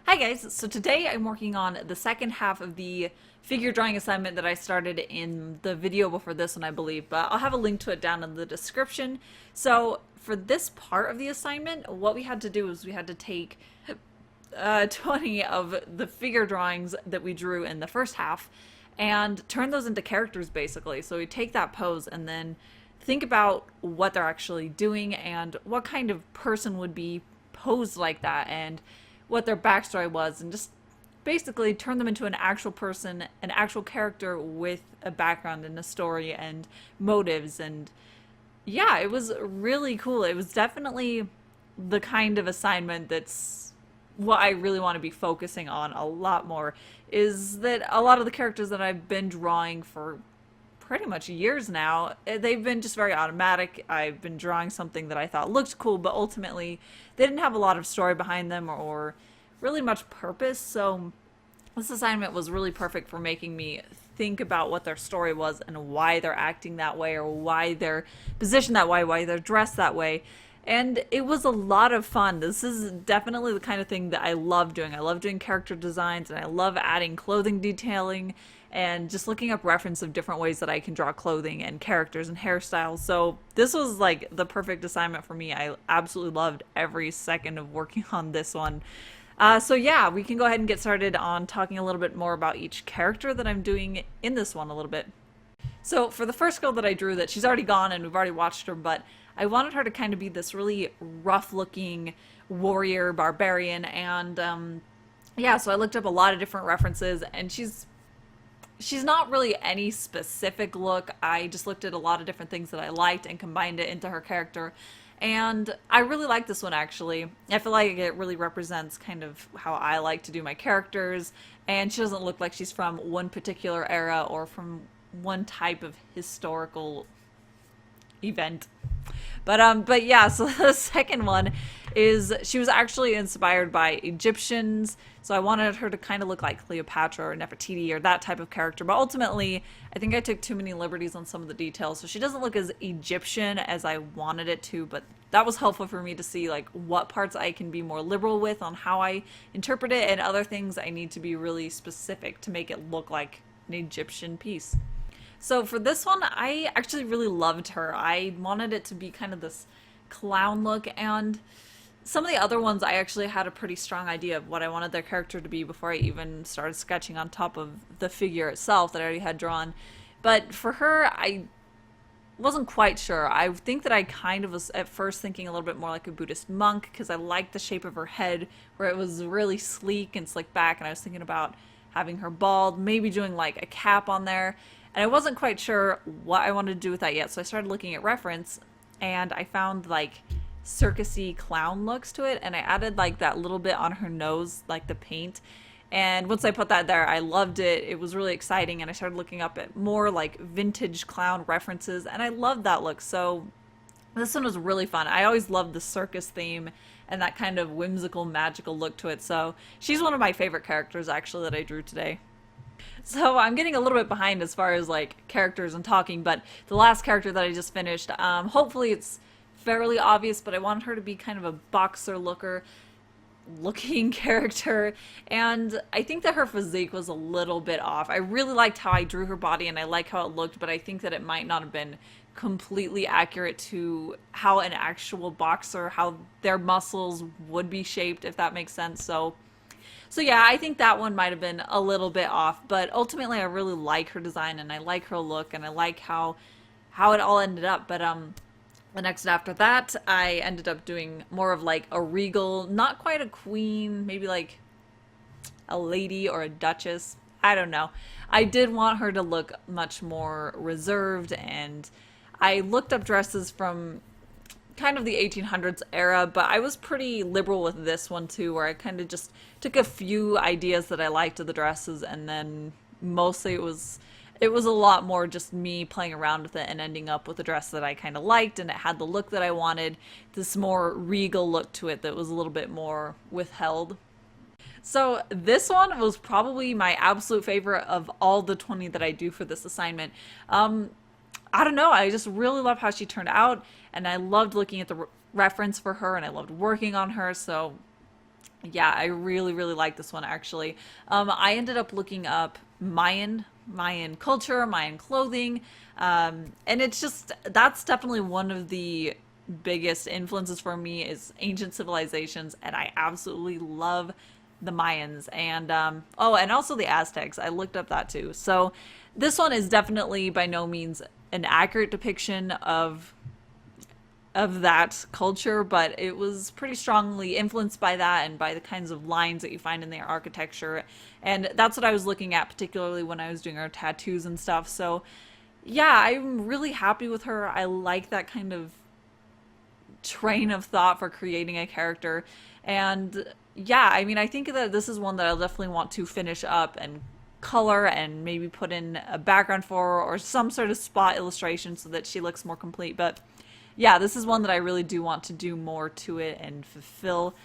Hi guys, so today I'm working on the second half of the figure drawing assignment that I started in the video before this one, I believe, but I'll have a link to it down in the description. So for this part of the assignment, what we had to do is we had to take 20 of the figure drawings that we drew in the first half and turn those into characters basically. So we take that pose and then think about what they're actually doing and what kind of person would be posed like that and what their backstory was, and just basically turn them into an actual person, an actual character with a background and a story and motives. And yeah, it was really cool. It was definitely the kind of assignment that's what I really want to be focusing on a lot more, is that a lot of the characters that I've been drawing for pretty much years now, they've been just very automatic. I've been drawing something that I thought looked cool, but ultimately they didn't have a lot of story behind them or really much purpose. So this assignment was really perfect for making me think about what their story was and why they're acting that way, or why they're positioned that way, why they're dressed that way. And it was a lot of fun. This is definitely the kind of thing that I love doing. I love doing character designs, and I love adding clothing detailing and just looking up reference of different ways that I can draw clothing and characters and hairstyles. So this was like the perfect assignment for me. I absolutely loved every second of working on this one. So yeah, we can go ahead and get started on talking a little bit more about each character that I'm doing in this one a little bit. So for the first girl that I drew, that she's already gone and we've already watched her, but I wanted her to kind of be this really rough looking warrior barbarian. And yeah, so I looked up a lot of different references, and she's not really any specific look. I just looked at a lot of different things that I liked and combined it into her character. And I really like this one, actually. I feel like it really represents kind of how I like to do my characters. And she doesn't look like she's from one particular era or from one type of historical event. But yeah, so the second one is, she was actually inspired by Egyptians. So I wanted her to kind of look like Cleopatra or Nefertiti or that type of character. But ultimately, I think I took too many liberties on some of the details. So she doesn't look as Egyptian as I wanted it to, but that was helpful for me to see like what parts I can be more liberal with on how I interpret it, and other things I need to be really specific to make it look like an Egyptian piece. So for this one, I actually really loved her. I wanted it to be kind of this clown look, and some of the other ones I actually had a pretty strong idea of what I wanted their character to be before I even started sketching on top of the figure itself that I already had drawn. But for her, I wasn't quite sure. I think that I kind of was at first thinking a little bit more like a Buddhist monk, because I liked the shape of her head where it was really sleek and slick back, and I was thinking about having her bald, maybe doing like a cap on there. And I wasn't quite sure what I wanted to do with that yet, so I started looking at reference, and I found like circusy clown looks to it, and I added like that little bit on her nose, like the paint. And once I put that there, I loved it. It was really exciting, and I started looking up at more like vintage clown references, and I loved that look. So this one was really fun. I always loved the circus theme and that kind of whimsical, magical look to it. So she's one of my favorite characters, actually, that I drew today. So I'm getting a little bit behind as far as like characters and talking, but the last character that I just finished, hopefully it's fairly obvious, but I wanted her to be kind of a boxer looking character, and I think that her physique was a little bit off. I really liked how I drew her body and I like how it looked, but I think that it might not have been completely accurate to how an actual boxer, how their muscles would be shaped, if that makes sense. So yeah, I think that one might have been a little bit off, but ultimately I really like her design and I like her look and I like how it all ended up. But the next after that, I ended up doing more of like a regal, not quite a queen, maybe like a lady or a duchess. I don't know. I did want her to look much more reserved, and I looked up dresses from kind of the 1800s era, but I was pretty liberal with this one too, where I kind of just took a few ideas that I liked of the dresses, and then mostly it was a lot more just me playing around with it and ending up with a dress that I kind of liked, and it had the look that I wanted, this more regal look to it that was a little bit more withheld. So this one was probably my absolute favorite of all the 20 that I do for this assignment. I don't know, I just really love how she turned out, and I loved looking at the reference for her, and I loved working on her. So Yeah, I really, really like this one actually. I ended up looking up Mayan culture, Mayan clothing, and it's just that's definitely one of the biggest influences for me is ancient civilizations, and I absolutely love the Mayans and oh, and also the Aztecs. I looked up that too. So this one is definitely by no means an accurate depiction of that culture, but it was pretty strongly influenced by that and by the kinds of lines that you find in their architecture. And that's what I was looking at, particularly when I was doing our tattoos and stuff. So, yeah, I'm really happy with her. I like that kind of train of thought for creating a character. And yeah, I mean, I think that this is one that I'll definitely want to finish up and color and maybe put in a background for her or some sort of spot illustration so that she looks more complete. But yeah, this is one that I really do want to do more to it and fulfill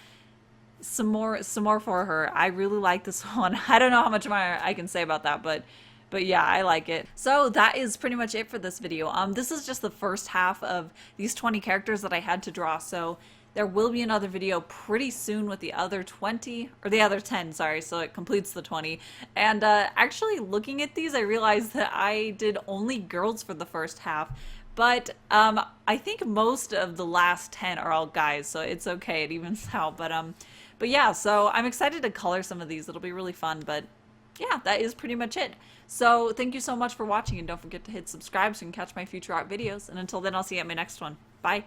some more for her. I really like this one. I don't know how much more I can say about that, but yeah, I like it. So that is pretty much it for this video. This is just the first half of these 20 characters that I had to draw. So there will be another video pretty soon with the other 20 or the other 10, sorry, so it completes the 20. And actually looking at these, I realized that I did only girls for the first half. But I think most of the last 10 are all guys, so it's okay. It evens out. But yeah, so I'm excited to color some of these. It'll be really fun. But yeah, that is pretty much it. So thank you so much for watching, and don't forget to hit subscribe so you can catch my future art videos. And until then, I'll see you at my next one. Bye.